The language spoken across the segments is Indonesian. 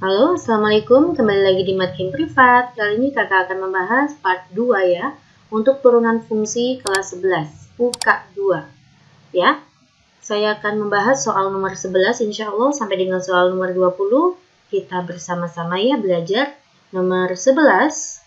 Halo, Assalamualaikum. Kembali lagi di Matkin Privat. Kali ini kakak akan membahas part 2 ya, untuk turunan fungsi kelas 11, UK 2. Ya, saya akan membahas soal nomor 11 insya Allah sampai dengan soal nomor 20. Kita bersama-sama ya belajar. Nomor 11,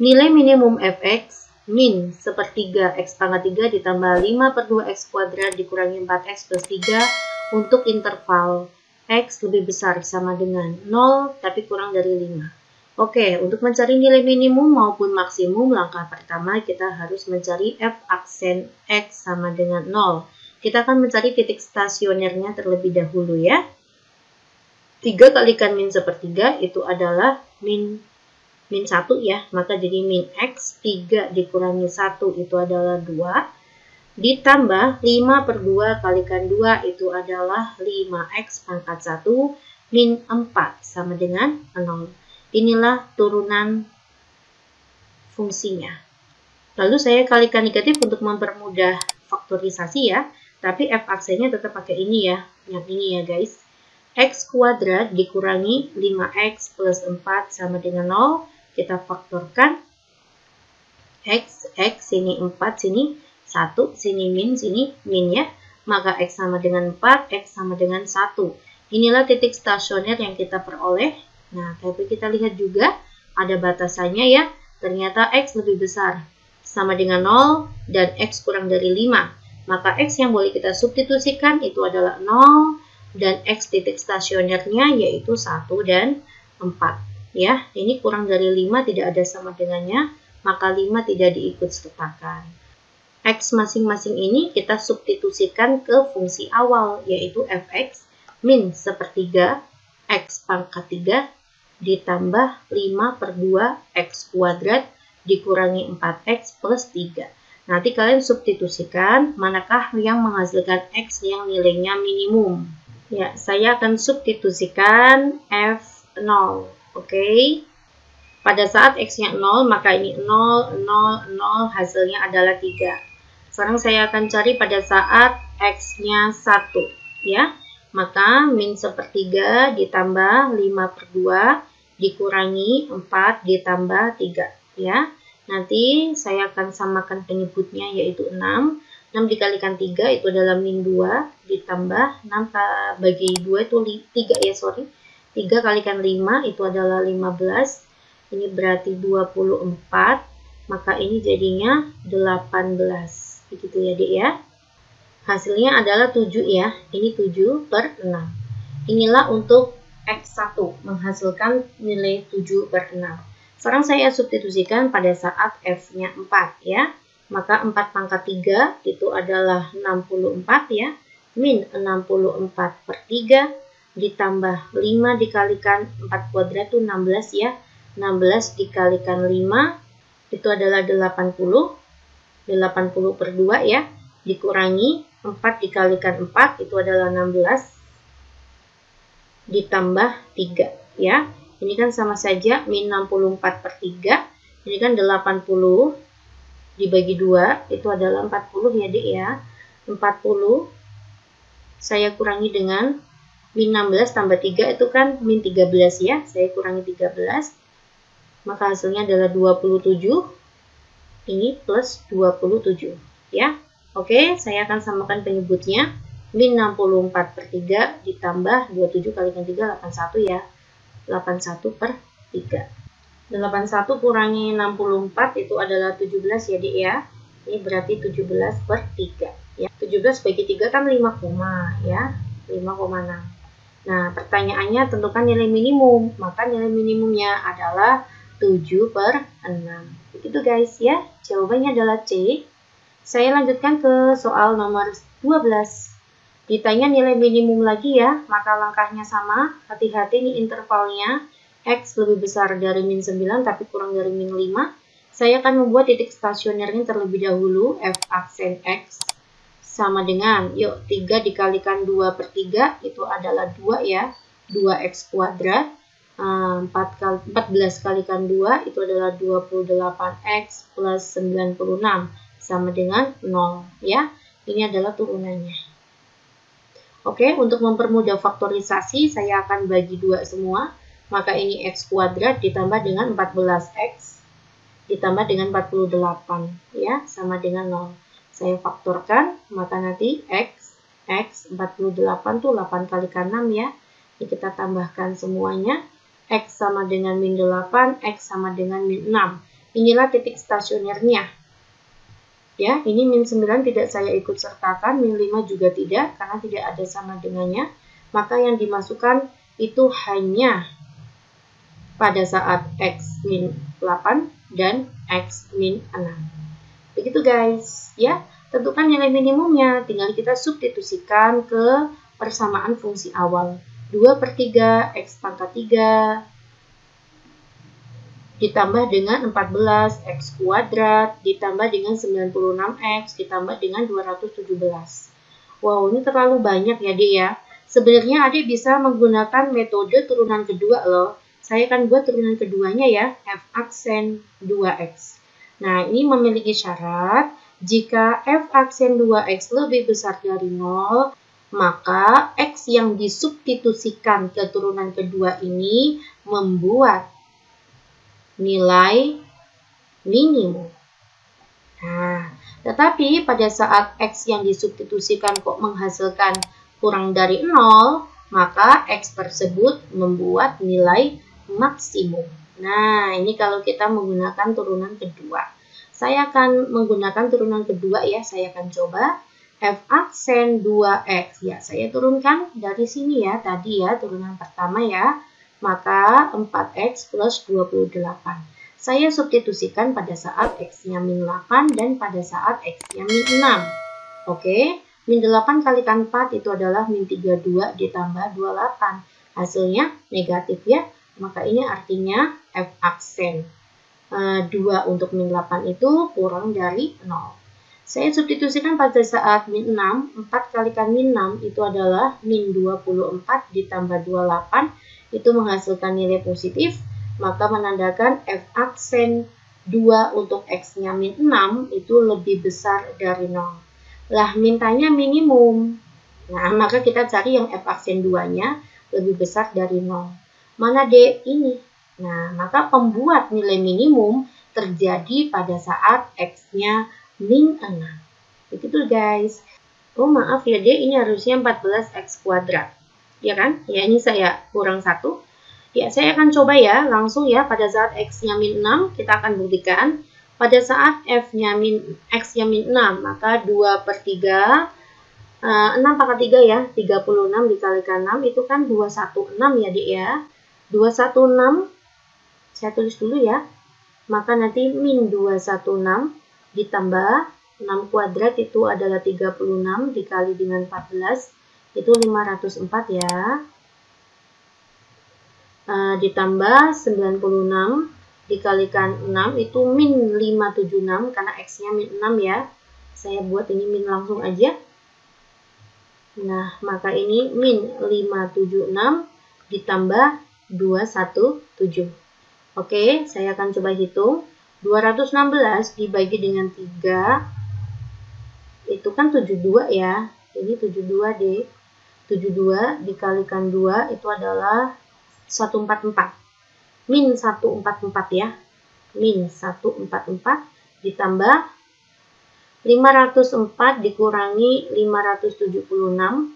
nilai minimum fx min sepertiga x pangkat 3 ditambah 5 per 2x kuadrat dikurangi 4x plus 3 untuk interval x lebih besar sama dengan 0 tapi kurang dari 5. Oke, untuk mencari nilai minimum maupun maksimum, langkah pertama kita harus mencari f aksen x sama dengan 0. Kita akan mencari titik stasionernya terlebih dahulu ya. 3 kalikan min sepertiga itu adalah min 1 ya, maka jadi min x, 3 dikurangi 1 itu adalah 2. Ditambah 5 per 2 kalikan 2 itu adalah 5x pangkat 1 min 4 sama dengan 0. Inilah turunan fungsinya. Lalu saya kalikan negatif untuk mempermudah faktorisasi ya. Tapi f aksennya tetap pakai ini ya. Yang ini ya guys. X kuadrat dikurangi 5x plus 4 sama dengan 0. Kita faktorkan. X sini 4, sini 1, sini min ya. Maka X sama dengan 4, X sama dengan 1. Inilah titik stasioner yang kita peroleh. Nah, tapi kita lihat juga ada batasannya ya. Ternyata X lebih besar. Sama dengan 0 dan X kurang dari 5. Maka X yang boleh kita substitusikan itu adalah 0 dan X titik stasionernya yaitu 1 dan 4. Ya, ini kurang dari 5 tidak ada sama dengannya. Maka 5 tidak diikut sertakan. X masing-masing ini kita substitusikan ke fungsi awal, yaitu fx min sepertiga x pangkat 3 ditambah 5 per 2 x kuadrat dikurangi 4x plus 3. Nanti kalian substitusikan manakah yang menghasilkan x yang nilainya minimum. Ya, saya akan substitusikan f0, oke? Pada saat x-nya 0, maka ini 0, 0, 0, hasilnya adalah 3. Sekarang saya akan cari pada saat x-nya 1, ya. Maka min sepertiga ditambah 5 per 2 dikurangi 4 ditambah 3, ya. Nanti saya akan samakan penyebutnya yaitu 6. 6 dikalikan 3 itu adalah min 2 ditambah 6 bagi 2 itu 3 ya, sorry. 3 kalikan 5 itu adalah 15. Ini berarti 24, maka ini jadinya 18. Begitu ya, Dek ya. Hasilnya adalah 7 ya. Ini 7 per 6. Inilah untuk X1 menghasilkan nilai 7 per 6. Sekarang saya substitusikan pada saat F-nya 4 ya. Maka 4 pangkat 3 itu adalah 64 ya. Min 64 per 3 ditambah 5 dikalikan 4 kuadrat itu 16 ya. 16 dikalikan 5 itu adalah 80. 80 per 2 ya. Dikurangi 4 dikalikan 4 itu adalah 16. Ditambah 3 ya. Ini kan sama saja min 64 per 3. Ini kan 80 dibagi 2 itu adalah 40 ya, Dek ya. 40 saya kurangi dengan min 16 tambah 3 itu kan min 13 ya. Saya kurangi 13. Maka hasilnya adalah 27. Ini plus 27 ya. Oke, saya akan samakan penyebutnya. Min 64 per 3 ditambah 27 kalikan 3 81 ya. 81 per 3. 81 kurangi 64 itu adalah 17 ya, Dek ya. Ini berarti 17 per 3 ya. 17 bagi 3 kan 5, ya. 5,6. Nah, pertanyaannya tentukan nilai minimum. Maka nilai minimumnya adalah 7 per 6. Begitu guys ya. Jawabannya adalah C. Saya lanjutkan ke soal nomor 12. Ditanya nilai minimum lagi ya. Maka langkahnya sama. Hati-hati nih intervalnya. X lebih besar dari min 9 tapi kurang dari min 5. Saya akan membuat titik stasionernya terlebih dahulu. F aksen X sama dengan, yuk 3 dikalikan 2 per 3 itu adalah 2 ya. 2x kuadrat. 14 kalikan 2 itu adalah 28x plus 96 sama dengan 0 ya. Ini adalah turunannya. Oke, untuk mempermudah faktorisasi, saya akan bagi 2 semua. Maka ini x kuadrat ditambah dengan 14x ditambah dengan 48, ya, sama dengan 0. Saya faktorkan, maka nanti x 48 tuh 8 kalikan 6 ya. Ini kita tambahkan semuanya. X sama dengan min 8, X sama dengan min 6. Inilah titik stasionernya. Ya, ini min 9 tidak saya ikut sertakan, min 5 juga tidak, karena tidak ada sama dengannya. Maka yang dimasukkan itu hanya pada saat X min 8 dan X min 6. Begitu guys, ya. Tentukan nilai minimumnya, tinggal kita substitusikan ke persamaan fungsi awal. 2/3 X pangkat 3 ditambah dengan 14 X kuadrat ditambah dengan 96X ditambah dengan 217. Wow, ini terlalu banyak ya, Dek ya. Sebenarnya adik bisa menggunakan metode turunan kedua loh. Saya akan buat turunan keduanya ya, F aksen 2X. Nah, ini memiliki syarat, jika F aksen 2X lebih besar dari 0, maka X yang disubstitusikan ke turunan kedua ini membuat nilai minimum. Nah, tetapi pada saat X yang disubstitusikan kok menghasilkan kurang dari 0, maka X tersebut membuat nilai maksimum. Nah, ini kalau kita menggunakan turunan kedua. Saya akan menggunakan turunan kedua ya, saya akan coba. F aksen 2X, ya saya turunkan dari sini ya, tadi ya, turunan pertama ya. Maka 4X plus 28. Saya substitusikan pada saat X-nya min 8 dan pada saat X-nya min 6. Oke, min 8 kalikan 4 itu adalah min 32 ditambah 28. Hasilnya negatif ya, maka ini artinya F aksen 2 untuk min 8 itu kurang dari 0. Saya substitusikan pada saat min 6, 4 kalikan min 6 itu adalah min 24 ditambah 28, itu menghasilkan nilai positif, maka menandakan F aksen 2 untuk X-nya min 6 itu lebih besar dari 0. Lah, mintanya minimum. Nah, maka kita cari yang F aksen 2-nya lebih besar dari 0. Mana D? Ini. Nah, maka pembuat nilai minimum terjadi pada saat X-nya min 6. Begitu guys. Oh maaf ya D, ini harusnya 14X kuadrat. Ya kan? Ya ini saya kurang 1. Ya, saya akan coba ya, langsung ya, pada saat X-nya min 6, kita akan buktikan. Pada saat X-nya min 6, maka 2/3, 6 pangkat 3 ya, 36 dikalikan 6, itu kan 216 ya, Dik ya. 216, saya tulis dulu ya. Maka nanti min 216 ditambah 6 kuadrat itu adalah 36 dikali dengan 14, itu 504 ya. Ditambah 96 dikalikan 6 itu min 576 karena X-nya min 6 ya. Saya buat ini min langsung aja. Nah, maka ini min 576 ditambah 217. Oke, saya akan coba hitung. 216 dibagi dengan 3 itu kan 72 ya. Ini 72 deh. 72 dikalikan 2 itu adalah 144. Min 144 ya. Min 144 ditambah 504 dikurangi 576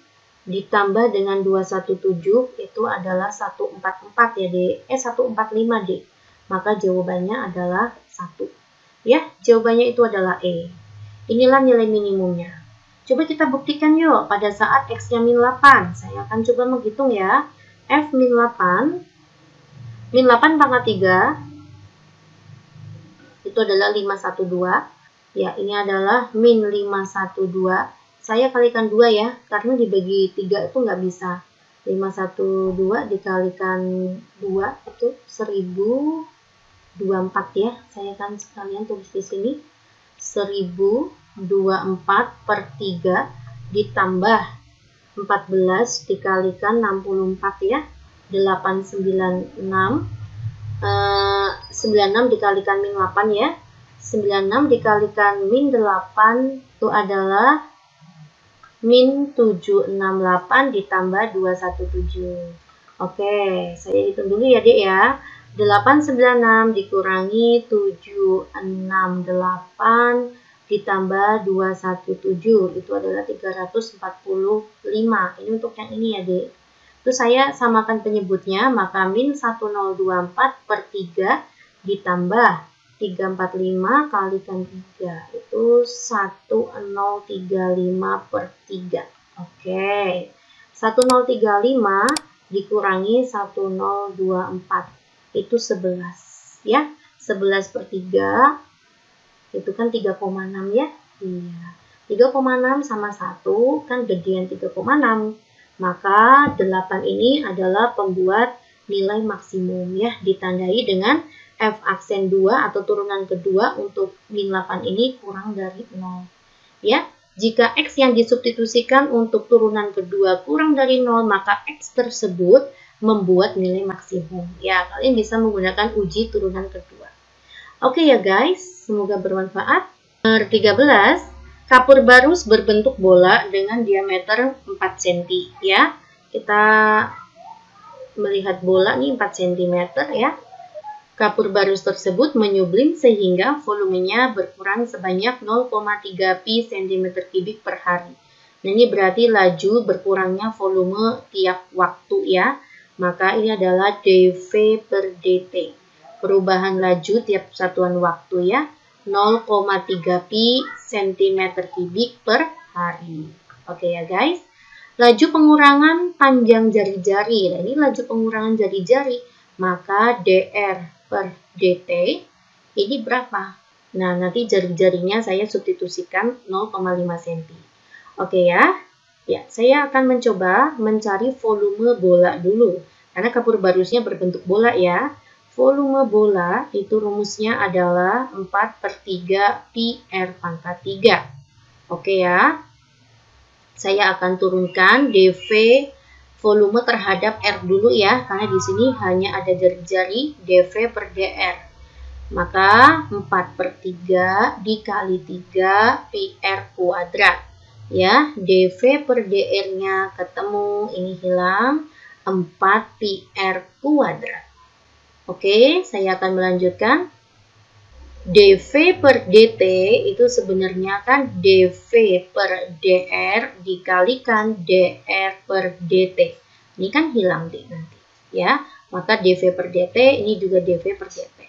ditambah dengan 217 itu adalah 144 ya, Dek. 145, Dek. Maka jawabannya adalah 1. Ya, jawabannya itu adalah E. Inilah nilai minimumnya. Coba kita buktikan yuk pada saat X-nya min 8. Saya akan coba menghitung ya. F min 8 pangkat 3 itu adalah 512 ya, ini adalah min 512, saya kalikan 2 ya, karena dibagi 3 itu nggak bisa. 512 dikalikan 2 itu 1024 ya, saya akan sekalian tulis di sini 1024/3 ditambah 14 dikalikan 64 ya, 896 96 dikalikan min 8 ya, 96 dikalikan min 8 itu adalah min 768 ditambah 217. Oke, saya hitung dulu ya dek ya. 896 dikurangi 768 ditambah 217 itu adalah 345. Ini untuk yang ini ya dek. Terus saya samakan penyebutnya, maka min 1024 per 3 ditambah 345 kalikan 3 itu 1035 per 3. Oke. 1035 dikurangi 1024 itu 11 ya. 11 per 3 itu kan 3,6 ya. Iya. 3,6 sama 1 kan gedean 3,6. Maka 8 ini adalah pembuat nilai maksimum ya, ditandai dengan F aksen 2 atau turunan kedua untuk min 8 ini kurang dari 0. Ya, jika X yang disubstitusikan untuk turunan kedua kurang dari 0, maka X tersebut membuat nilai maksimum. Ya, kalian bisa menggunakan uji turunan kedua. Oke ya guys, semoga bermanfaat. Nomor 13, kapur barus berbentuk bola dengan diameter 4 cm ya. Kita melihat bola nih 4 cm ya. Kapur barus tersebut menyublim sehingga volumenya berkurang sebanyak 0,3 pi cm3 per hari. Nah, ini berarti laju berkurangnya volume tiap waktu ya. Maka ini adalah dV per dt. Perubahan laju tiap satuan waktu ya. 0,3 pi cm3 per hari. Oke ya guys. Laju pengurangan panjang jari-jari. Nah, ini laju pengurangan jari-jari. Maka dr per dt ini berapa? Nah, nanti jari-jarinya saya substitusikan 0,5 cm. Oke ya. Ya, saya akan mencoba mencari volume bola dulu. Karena kapur barusnya berbentuk bola ya. Volume bola itu rumusnya adalah 4 per 3 pi r pangkat 3. Oke ya. Saya akan turunkan dV volume terhadap R dulu ya, karena di sini hanya ada jari-jari dV per dr. Maka 4 per 3 dikali 3 pi r kuadrat. Ya, dV per dr-nya ketemu, ini hilang, 4 pi r kuadrat. Oke, saya akan melanjutkan. dV per dt itu sebenarnya kan dV per dr dikalikan dr per dt. Ini kan hilang deh nanti ya. Maka dV per dt ini juga dV per dt.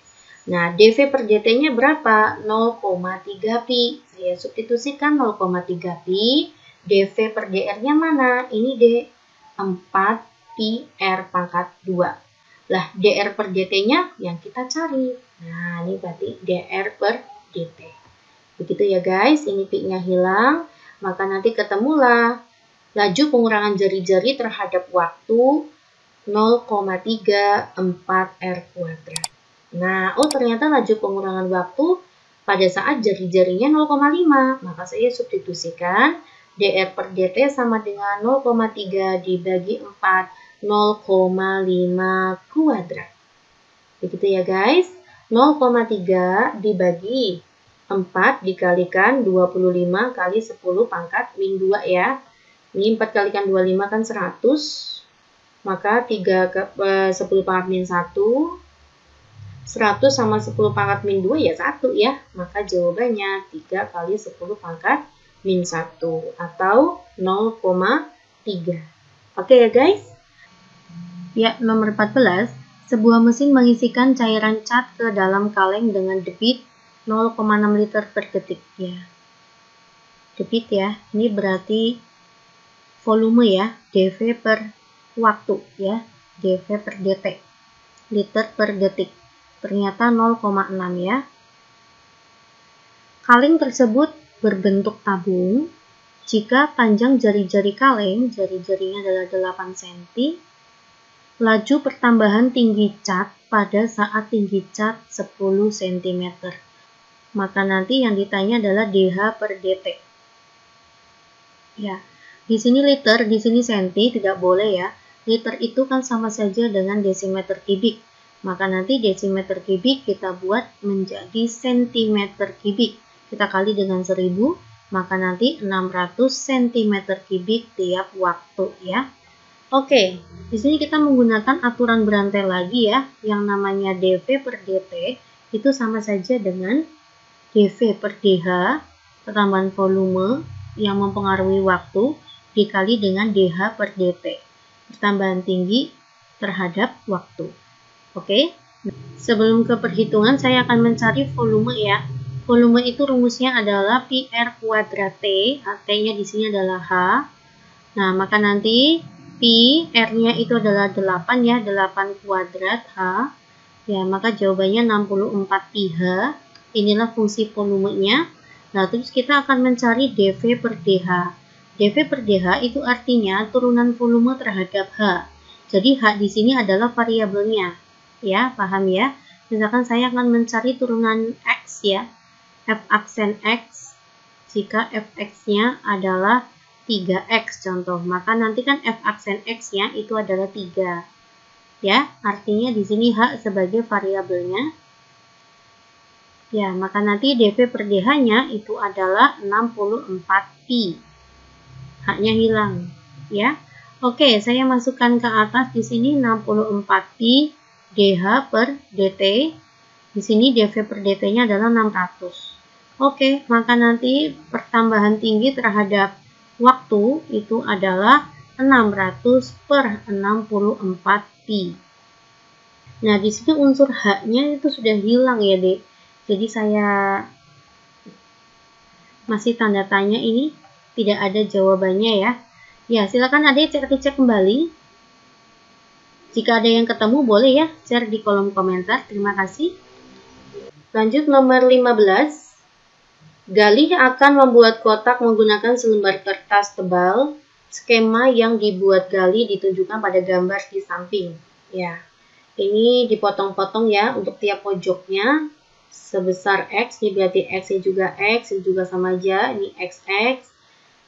Nah, dV per dt-nya berapa? 0,3 pi. Saya substitusikan 0,3 pi. dV per dr-nya mana? Ini D. 4 pi r pangkat 2. Lah, dr per dt-nya yang kita cari. Nah, ini berarti dr per dt. Begitu ya guys, ini pi-nya hilang. Maka nanti ketemulah laju pengurangan jari-jari terhadap waktu 0,34 r kuadrat. Nah, ternyata laju pengurangan waktu pada saat jari-jarinya 0,5. Maka saya substitusikan dr per dt sama dengan 0,3 dibagi 4. 0,5 kuadrat. Begitu ya guys. 0,3 dibagi 4 dikalikan 25 kali 10 pangkat min 2 ya. Ini 4 kalikan 25 kan 100. Maka 10 pangkat min 1. 100 sama 10 pangkat min 2 ya 1 ya. Maka jawabannya 3 kali 10 pangkat min 1 atau 0,3. Oke ya guys. Ya, nomor 14, sebuah mesin mengisikan cairan cat ke dalam kaleng dengan debit 0,6 liter per detik. Ya, debit ya, ini berarti volume ya, dV per waktu ya, dV per dt, liter per detik. Ternyata 0,6 ya. Kaleng tersebut berbentuk tabung. Jika panjang jari-jari kaleng, jari-jarinya adalah 8 cm, laju pertambahan tinggi cat pada saat tinggi cat 10 cm. Maka nanti yang ditanya adalah dH per dt. Ya, di sini liter, di sini senti, tidak boleh ya. Liter itu kan sama saja dengan desimeter kubik. Maka nanti desimeter kubik kita buat menjadi sentimeter kubik. Kita kali dengan 1000, maka nanti 600 cm3 tiap waktu ya. Oke, di sini kita menggunakan aturan berantai lagi ya, yang namanya dV per dt itu sama saja dengan dV per dH, pertambahan volume yang mempengaruhi waktu, dikali dengan dH per dt, pertambahan tinggi terhadap waktu. Oke, sebelum ke perhitungan saya akan mencari volume ya. Volume itu rumusnya adalah pi r kuadrat T, T-nya di sini adalah H. Nah, maka nanti pi R-nya itu adalah 8 ya, 8 kuadrat H. Ya, maka jawabannya 64 pi H. Inilah fungsi volumenya. Nah, terus kita akan mencari dV per dH. dV per dH itu artinya turunan volume terhadap H. Jadi H di sini adalah variabelnya. Ya, paham ya? Misalkan saya akan mencari turunan X ya, F aksen X, jika Fx-nya adalah 3X contoh, maka nanti kan F aksen X-nya itu adalah 3. Ya, artinya di sini H sebagai variabelnya. Ya, maka nanti dV per dH-nya itu adalah 64 pi. H-nya hilang, ya. Oke, saya masukkan ke atas di sini 64 pi dH per dt. Di sini dV per dt-nya adalah 600. Oke, maka nanti pertambahan tinggi terhadap waktu itu adalah 600 per 64 pi. Nah, di sini unsur H-nya itu sudah hilang ya, Dek. Jadi saya masih tanda tanya ini, tidak ada jawabannya ya. Ya, silakan Adik cek kembali. Jika ada yang ketemu, boleh ya share di kolom komentar. Terima kasih. Lanjut nomor 15. Galih akan membuat kotak menggunakan selembar kertas tebal. Skema yang dibuat Galih ditunjukkan pada gambar di samping. Ya, ini dipotong-potong ya untuk tiap pojoknya. Sebesar X, ini berarti X-nya juga X, ini juga sama aja. Ini XX,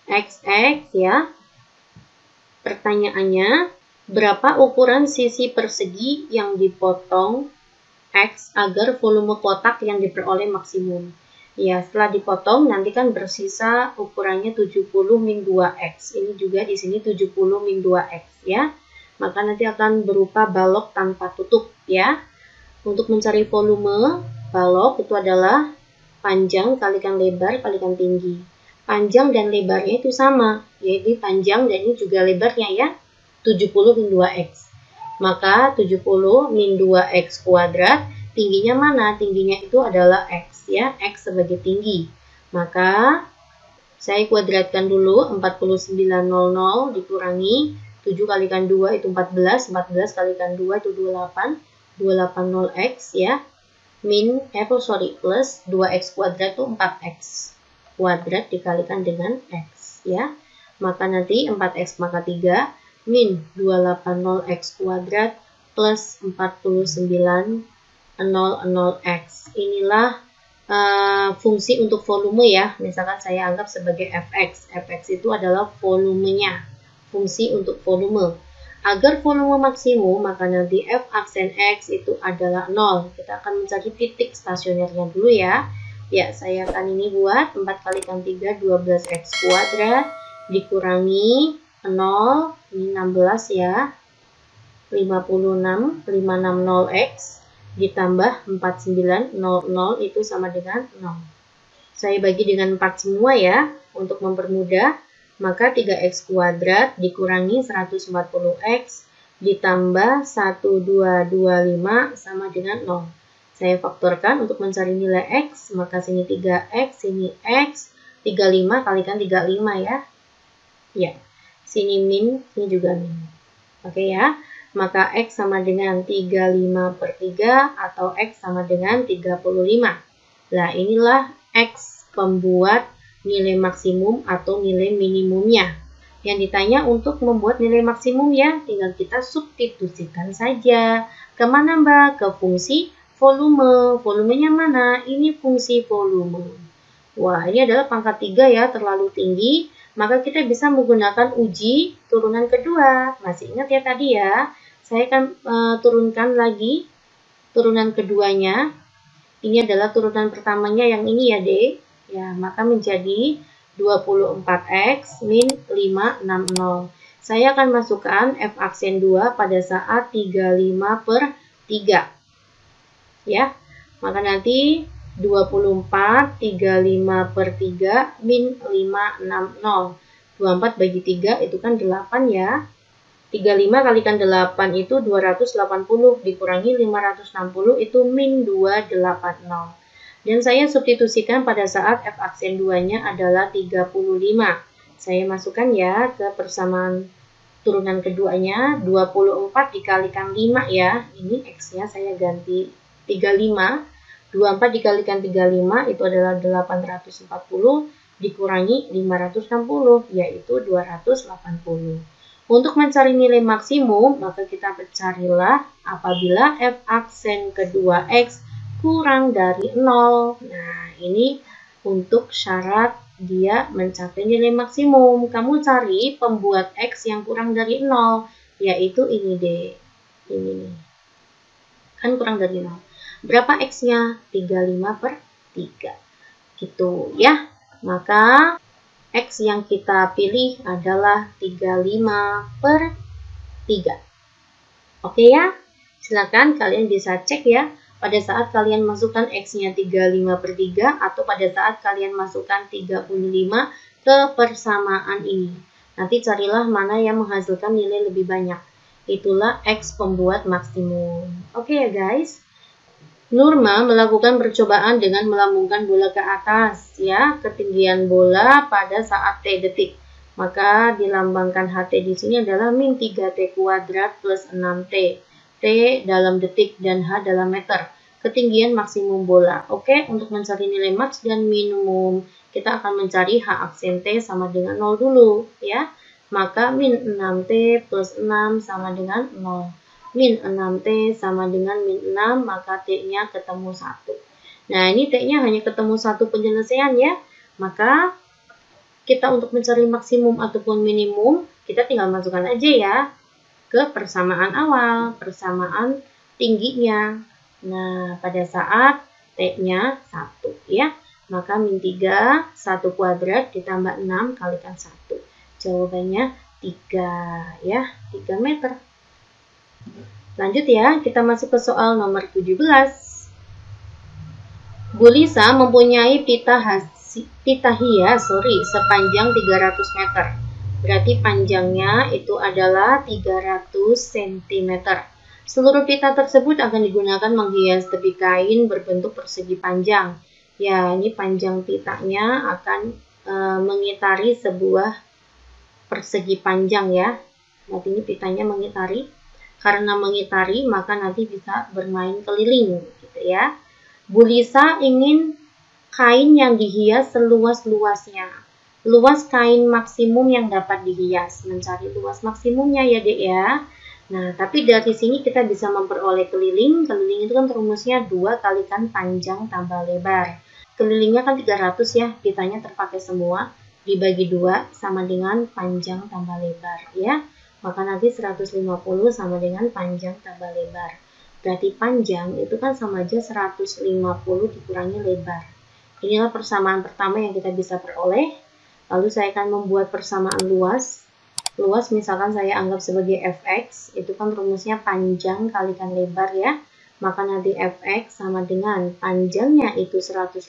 XX ya. Pertanyaannya, berapa ukuran sisi persegi yang dipotong X agar volume kotak yang diperoleh maksimum? Ya, setelah dipotong nanti kan bersisa ukurannya 70 min 2X. Ini juga di sini 70 min 2X ya. Maka nanti akan berupa balok tanpa tutup ya. Untuk mencari volume balok itu adalah panjang kalikan lebar kalikan tinggi. Panjang dan lebarnya itu sama, yaitu panjang dan ini juga lebarnya ya. 70 min 2X. Maka 70 min 2X kuadrat, tingginya mana? Tingginya itu adalah X ya, X sebagai tinggi. Maka saya kuadratkan dulu, 4900 dikurangi 7 kalikan 2 itu 14, 14 kalikan 2 itu 28, 280X ya. Plus 2X kuadrat itu 4X kuadrat dikalikan dengan X ya. Maka nanti 4X maka 3 min 280X kuadrat plus 4900X. Inilah fungsi untuk volume ya. Misalkan saya anggap sebagai Fx. Fx itu adalah volumenya. Fungsi untuk volume. Agar volume maksimum, maka nanti F aksen X itu adalah 0. Kita akan mencari titik stasionernya dulu ya. Ya, saya akan ini buat 4 kalikan 3, 12X kuadrat dikurangi 0, ini 16 ya, 56, 560X, ditambah 4900 itu sama dengan 0. Saya bagi dengan 4 semua ya, untuk mempermudah, maka 3X kuadrat dikurangi 140X, ditambah 1225 sama dengan 0. Saya faktorkan untuk mencari nilai X, maka sini 3X, sini X, 35 kalikan 35 ya. Ya. Sini min, sini juga min. Oke ya, maka X sama dengan 35 per 3 atau X sama dengan 35. Nah, inilah X pembuat nilai maksimum atau nilai minimumnya. Yang ditanya untuk membuat nilai maksimum ya, tinggal kita substitusikan saja. Kemana Mbak? Ke fungsi volume. Volumenya mana? Ini fungsi volume. Wah, ini adalah pangkat 3 ya, terlalu tinggi. Maka kita bisa menggunakan uji turunan kedua. Masih ingat ya tadi ya? Saya akan turunkan lagi turunan keduanya. Ini adalah turunan pertamanya yang ini ya, Dek. Ya, maka menjadi 24X min 560. Saya akan masukkan F aksen 2 pada saat 35 per 3. Ya, maka nanti 24, 35 per 3 min 560. 24 bagi 3 itu kan 8 ya. 35 kalikan 8 itu 280 dikurangi 560 itu min 280. Dan saya substitusikan pada saat F aksen 2-nya adalah 35. Saya masukkan ya ke persamaan turunan keduanya. 24 dikalikan 5 ya. Ini X-nya saya ganti 35. 24 dikalikan 35 itu adalah 840 dikurangi 560 yaitu 280. Untuk mencari nilai maksimum, maka kita carilah apabila F aksen kedua X kurang dari 0. Nah, ini untuk syarat dia mencapai nilai maksimum. Kamu cari pembuat X yang kurang dari 0, yaitu ini deh. Ini nih. Kan kurang dari 0. Berapa X-nya? 35 per 3. Gitu ya. Maka X yang kita pilih adalah 35 per 3. Oke ya? Silakan kalian bisa cek ya. Pada saat kalian masukkan X-nya 35 per 3 atau pada saat kalian masukkan 35 ke persamaan ini. Nanti carilah mana yang menghasilkan nilai lebih banyak. Itulah X pembuat maksimum. Oke ya guys. Nurma melakukan percobaan dengan melambungkan bola ke atas ya, ketinggian bola pada saat T detik. Maka dilambangkan HT di sini adalah min 3T kuadrat plus 6T. T dalam detik dan H dalam meter. Ketinggian maksimum bola. Oke, untuk mencari nilai max dan minimum, kita akan mencari H aksen T sama dengan 0 dulu ya. Maka min 6T plus 6 sama dengan 0. Min 6T sama dengan min 6, maka T-nya ketemu 1. Nah, ini T-nya hanya ketemu 1 penyelesaian ya. Maka kita untuk mencari maksimum ataupun minimum, kita tinggal masukkan aja ya ke persamaan awal, persamaan tingginya. Nah, pada saat T-nya 1 ya. Maka min 3, 1 kuadrat ditambah 6 kalikan 1. Jawabannya 3 ya, 3 meter. Lanjut ya, kita masuk ke soal nomor 17. Bu Lisa mempunyai pita hias sepanjang 300 meter. Berarti panjangnya itu adalah 300 cm. Seluruh pita tersebut akan digunakan menghias tepi kain berbentuk persegi panjang. Ya, ini panjang pitanya akan mengitari sebuah persegi panjang ya. Berarti ini pitanya mengitari. Karena mengitari, maka nanti bisa bermain keliling gitu ya. Bu Lisa ingin kain yang dihias seluas-luasnya. Luas kain maksimum yang dapat dihias. Mencari luas maksimumnya ya dek ya. Nah, tapi dari sini kita bisa memperoleh keliling. Keliling itu kan rumusnya 2 kalikan panjang tambah lebar. Kelilingnya kan 300 ya, pitanya terpakai semua. Dibagi 2 sama dengan panjang tambah lebar ya. Maka nanti 150 sama dengan panjang tambah lebar. Berarti panjang itu kan sama aja 150 dikurangi lebar. Inilah persamaan pertama yang kita bisa peroleh. Lalu saya akan membuat persamaan luas. Luas misalkan saya anggap sebagai fx, itu kan rumusnya panjang kalikan lebar ya. Maka nanti fx sama dengan panjangnya itu 150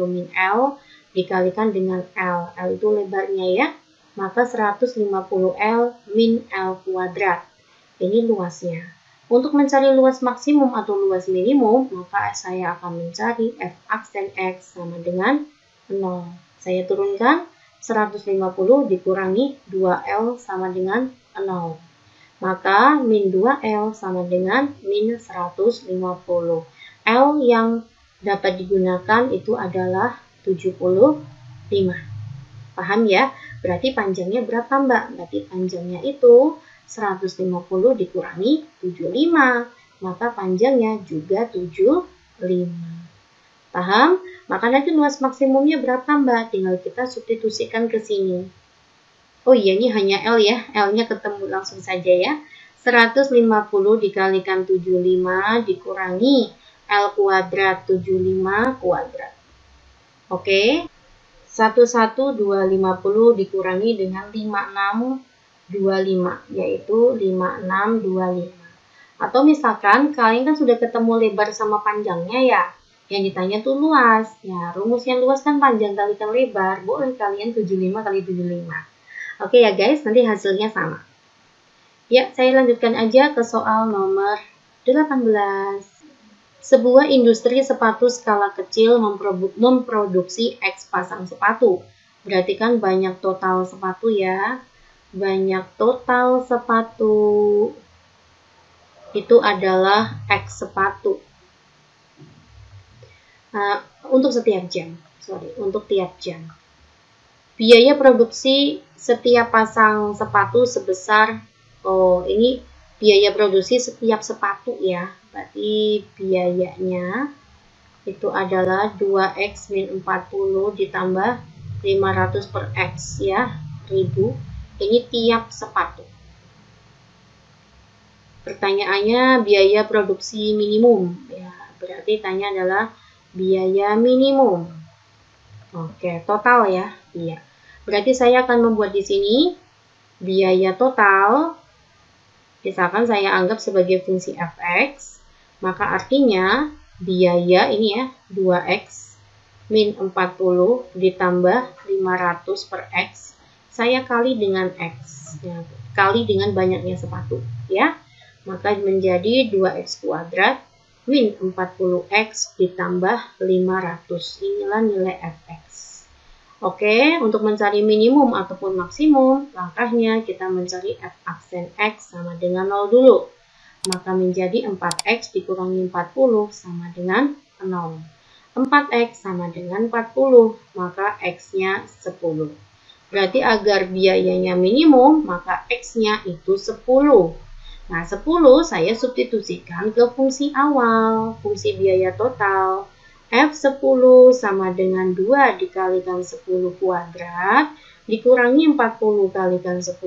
min L dikalikan dengan L. L itu lebarnya ya. Maka 150L min L kuadrat. Ini luasnya. Untuk mencari luas maksimum atau luas minimum, maka saya akan mencari F aksen X sama dengan 0. Saya turunkan 150 dikurangi 2L sama dengan 0. Maka min 2L sama dengan min 150. L yang dapat digunakan itu adalah 75. Paham ya? Berarti panjangnya berapa mbak? Berarti panjangnya itu 150 dikurangi 75. Maka panjangnya juga 75. Paham? Maka nanti luas maksimumnya berapa mbak? Tinggal kita substitusikan ke sini. Oh iya, ini hanya L ya. L-nya ketemu langsung saja ya. 150 dikalikan 75 dikurangi L kuadrat 75 kuadrat. Oke. 11250 dikurangi dengan 5625, yaitu 5625. Atau misalkan kalian kan sudah ketemu lebar sama panjangnya ya, yang ditanya tuh luas. Ya, rumus yang luas kan panjang kalikan lebar, boleh kalian 75 kali 75. Oke ya guys, nanti hasilnya sama. Ya, saya lanjutkan aja ke soal nomor 18. Sebuah industri sepatu skala kecil memproduksi X pasang sepatu. Berarti kan banyak total sepatu ya. Banyak total sepatu. Itu adalah X sepatu. Untuk setiap jam. Untuk tiap jam. Biaya produksi setiap pasang sepatu sebesar, ini biaya produksi setiap sepatu ya. Berarti biayanya itu adalah 2X min 40 ditambah 500 per X ya, 1000. Ini tiap sepatu. Pertanyaannya biaya produksi minimum. Ya, berarti tanya adalah biaya minimum. Oke, total ya. Iya. Berarti saya akan membuat di sini biaya total. Misalkan saya anggap sebagai fungsi fx, maka artinya biaya ini ya 2x min 40 ditambah 500 per x, saya kali dengan x, ya, kali dengan banyaknya sepatu ya, maka menjadi 2x kuadrat min 40x ditambah 500. Inilah nilai fx. Oke, untuk mencari minimum ataupun maksimum, langkahnya kita mencari f aksen x sama dengan 0 dulu. Maka menjadi 4x dikurangi 40 sama dengan 0. 4x sama dengan 40, maka x-nya 10. Berarti agar biayanya minimum, maka x-nya itu 10. Nah, 10 saya substitusikan ke fungsi awal, fungsi biaya total. F10 sama dengan 2 dikalikan 10 kuadrat dikurangi 40 kalikan 10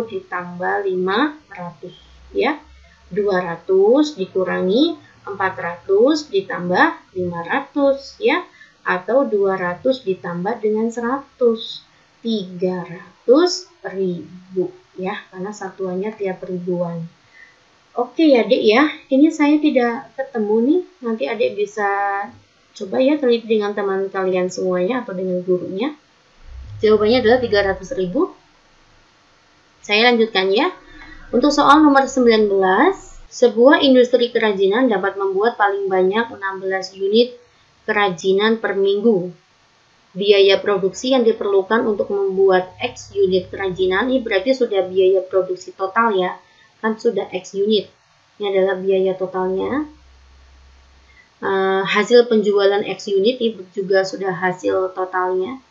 ditambah 500 ya. 200 dikurangi 400 ditambah 500 ya, atau 200 ditambah dengan 100, 300.000 ya, karena satuannya tiap ribuan. Oke ya Dek ya, ini saya tidak ketemu nih, nanti Adik bisa coba ya teliti dengan teman kalian semuanya atau dengan gurunya. Jawabannya adalah 300.000. Saya lanjutkan ya. Untuk soal nomor 19, sebuah industri kerajinan dapat membuat paling banyak 16 unit kerajinan per minggu. Biaya produksi yang diperlukan untuk membuat X unit kerajinan, ini berarti sudah biaya produksi total ya. Kan sudah X unit. Ini adalah biaya totalnya. Hasil penjualan X unit itu juga sudah hasil totalnya.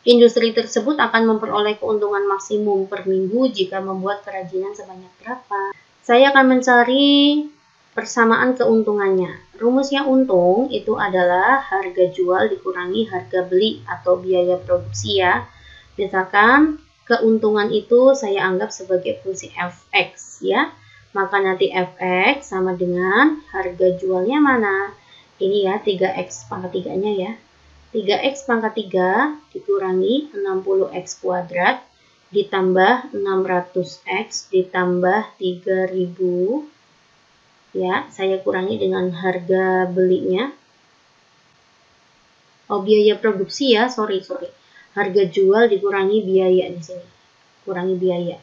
Industri tersebut akan memperoleh keuntungan maksimum per minggu jika membuat kerajinan sebanyak berapa. Saya akan mencari persamaan keuntungannya. Rumusnya untung itu adalah harga jual dikurangi harga beli atau biaya produksi ya. Misalkan keuntungan itu saya anggap sebagai fungsi fx ya. Maka nanti fx sama dengan harga jualnya mana? Ini ya 3x pangkat 3-nya ya. 3x pangkat 3 dikurangi 60x kuadrat ditambah 600x ditambah 3000. Ya, saya kurangi dengan harga belinya. Biaya produksi ya, sorry. Harga jual dikurangi biaya di sini. Kurangi biaya.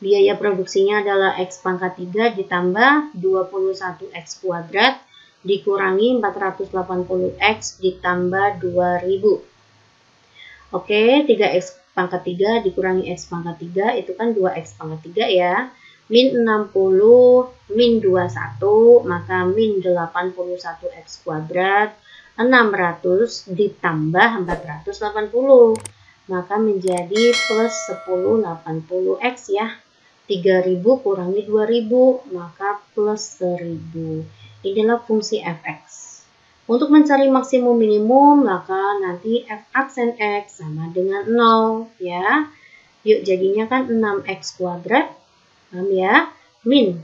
Biaya produksinya adalah X pangkat 3 ditambah 21X kuadrat dikurangi 480X ditambah 2000. Oke, 3X pangkat 3 dikurangi X pangkat 3 itu kan 2X pangkat 3 ya. Min 60 min 21 maka min 81X kuadrat 600 ditambah 480 maka menjadi plus 1080X ya. 3000 kurangi 2000 maka plus 1000. Inilah fungsi fx. Untuk mencari maksimum minimum maka nanti f aksen x sama dengan 0 ya. Yuk jadinya kan 6x kuadrat. Paham ya? Min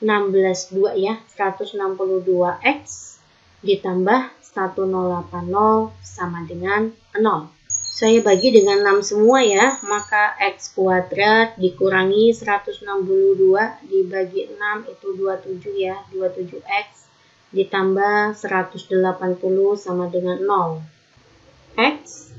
16 2 ya, 162x ditambah 1080 sama dengan 0. Saya bagi dengan 6 semua ya, maka X kuadrat dikurangi 162 dibagi 6 itu 27 ya, 27X ditambah 180 sama dengan 0. X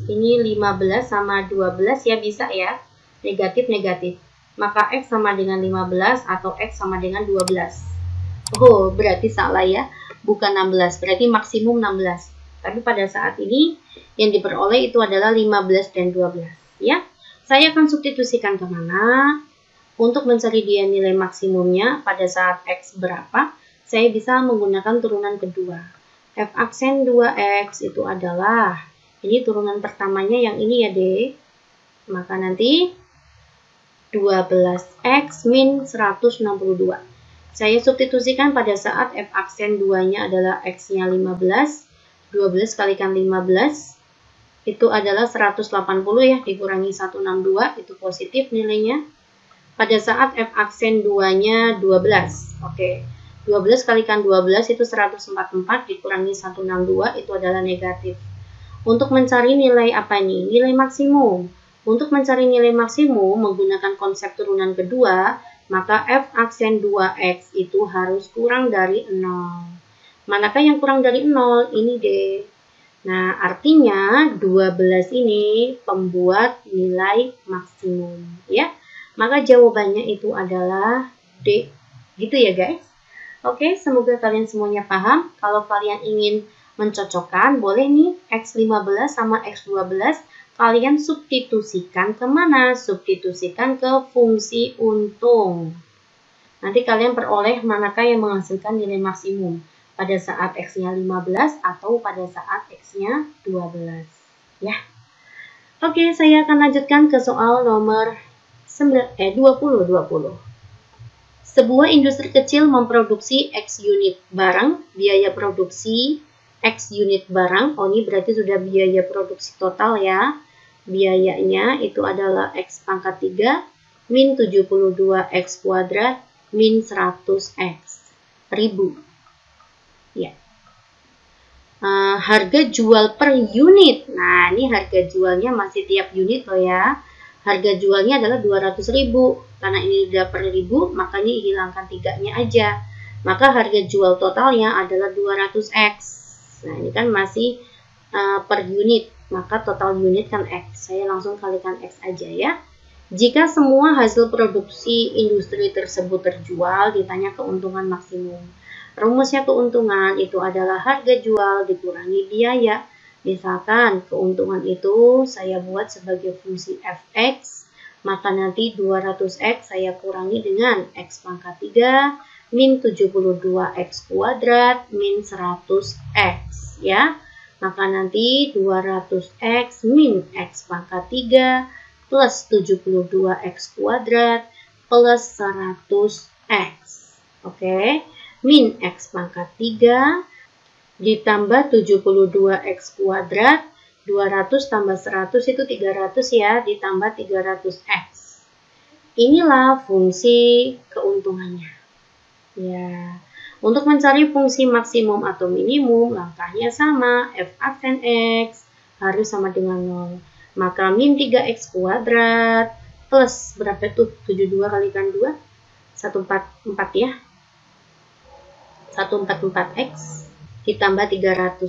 ini 15 sama 12 ya, bisa ya, negatif-negatif. Maka X sama dengan 15 atau X sama dengan 12. Oh, berarti salah ya, bukan 16, berarti maksimum 16. Tapi pada saat ini yang diperoleh itu adalah 15 dan 12 ya. Saya akan substitusikan kemana? Untuk mencari dia nilai maksimumnya pada saat X berapa, saya bisa menggunakan turunan kedua. F aksen 2X itu adalah, ini turunan pertamanya yang ini ya D. Maka nanti 12X min 162. Saya substitusikan pada saat F aksen 2-nya adalah X-nya 15. 12 kalikan 15 itu adalah 180 ya, dikurangi 162 itu positif nilainya. Pada saat F aksen 2-nya 12. Oke. 12 kalikan 12 itu 144 dikurangi 162 itu adalah negatif. Untuk mencari nilai apa nih? Nilai maksimum. Untuk mencari nilai maksimum menggunakan konsep turunan kedua, maka F aksen 2X itu harus kurang dari 0. Manakah yang kurang dari 0? Ini D. Nah, artinya 12 ini pembuat nilai maksimum, ya. Maka jawabannya itu adalah D. Gitu ya, guys. Oke, semoga kalian semuanya paham. Kalau kalian ingin mencocokkan, boleh nih X15 sama X12 kalian substitusikan kemana? Substitusikan ke fungsi untung. Nanti kalian peroleh manakah yang menghasilkan nilai maksimum. Pada saat X-nya 15 atau pada saat X-nya 12. Ya. Oke, saya akan lanjutkan ke soal nomor 20. Sebuah industri kecil memproduksi X unit barang, biaya produksi X unit barang. Oh, ini berarti sudah biaya produksi total ya. Biayanya itu adalah X pangkat 3 min 72X kuadrat min 100X ribu. Ya. Harga jual per unit. Nah, ini harga jualnya masih tiap unit loh ya. Harga jualnya adalah 200.000. Karena ini udah per ribu, makanya hilangkan 3-nya aja. Maka harga jual totalnya adalah 200X. Nah, ini kan masih per unit. Maka total unit kan X. Saya langsung kalikan X aja ya. Jika semua hasil produksi industri tersebut terjual, ditanya keuntungan maksimum. Rumusnya keuntungan itu adalah harga jual dikurangi biaya. Misalkan keuntungan itu saya buat sebagai fungsi fx, maka nanti 200x saya kurangi dengan x pangkat 3 min 72x kuadrat min 100x ya. Maka nanti 200x min x pangkat 3 plus 72x kuadrat plus 100x. Oke. Min X pangkat 3 ditambah 72X kuadrat, 200 tambah 100 itu 300 ya, ditambah 300X. Inilah fungsi keuntungannya. Ya, untuk mencari fungsi maksimum atau minimum, langkahnya sama, F aksen X harus sama dengan 0. Maka min 3X kuadrat plus berapa tuh? 72 kalikan 2, 144 ya. 144X ditambah 300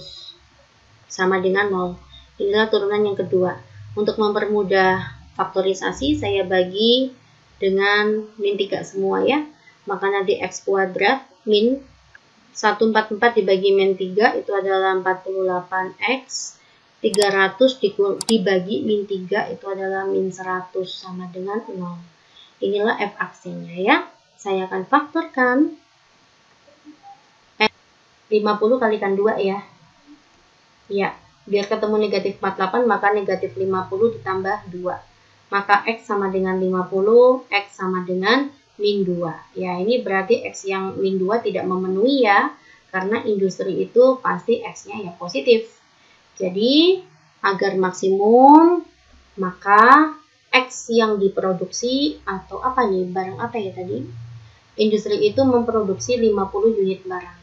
sama dengan 0. Inilah turunan yang kedua. Untuk mempermudah faktorisasi, saya bagi dengan min 3 semua ya. Maka nanti X kuadrat min 144 dibagi min 3 itu adalah 48X. 300 dibagi min 3 itu adalah min 100 sama dengan 0. Inilah F aksennya ya. Saya akan faktorkan 50 kalikan 2 ya. Ya, biar ketemu negatif 48 maka negatif 50 ditambah 2. Maka X sama dengan 50, X sama dengan min 2. Ya, ini berarti X yang min 2 tidak memenuhi ya. Karena industri itu pasti X-nya ya positif. Jadi, agar maksimum, maka X yang diproduksi atau apa nih, barang apa ya tadi? Industri itu memproduksi 50 unit barang.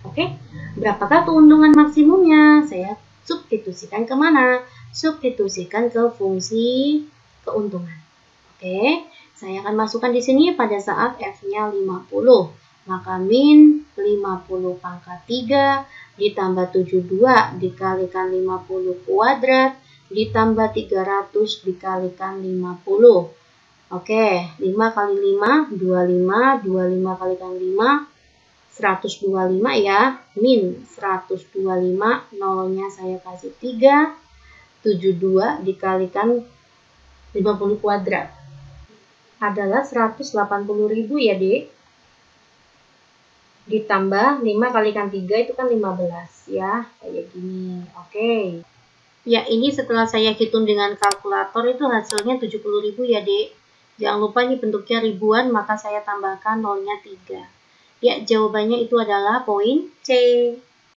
Oke, berapakah keuntungan maksimumnya? Saya substitusikan kemana? Substitusikan ke fungsi keuntungan. Oke, saya akan masukkan di sini pada saat F-nya 50. Maka min 50 pangkat 3 ditambah 72 dikalikan 50 kuadrat ditambah 300 dikalikan 50. Oke, 5 kali 5, 25, 25 kalikan 5, 125 ya, min 125, nolnya saya kasih 3, 72 dikalikan 50 kuadrat. Adalah 180.000 ya, Dek. Ditambah 5 kalikan 3 itu kan 15 ya, kayak gini. Oke. Ya, ini setelah saya hitung dengan kalkulator itu hasilnya 70.000 ya, Dek. Jangan lupa ini bentuknya ribuan, maka saya tambahkan nolnya 3. Ya, jawabannya itu adalah poin C.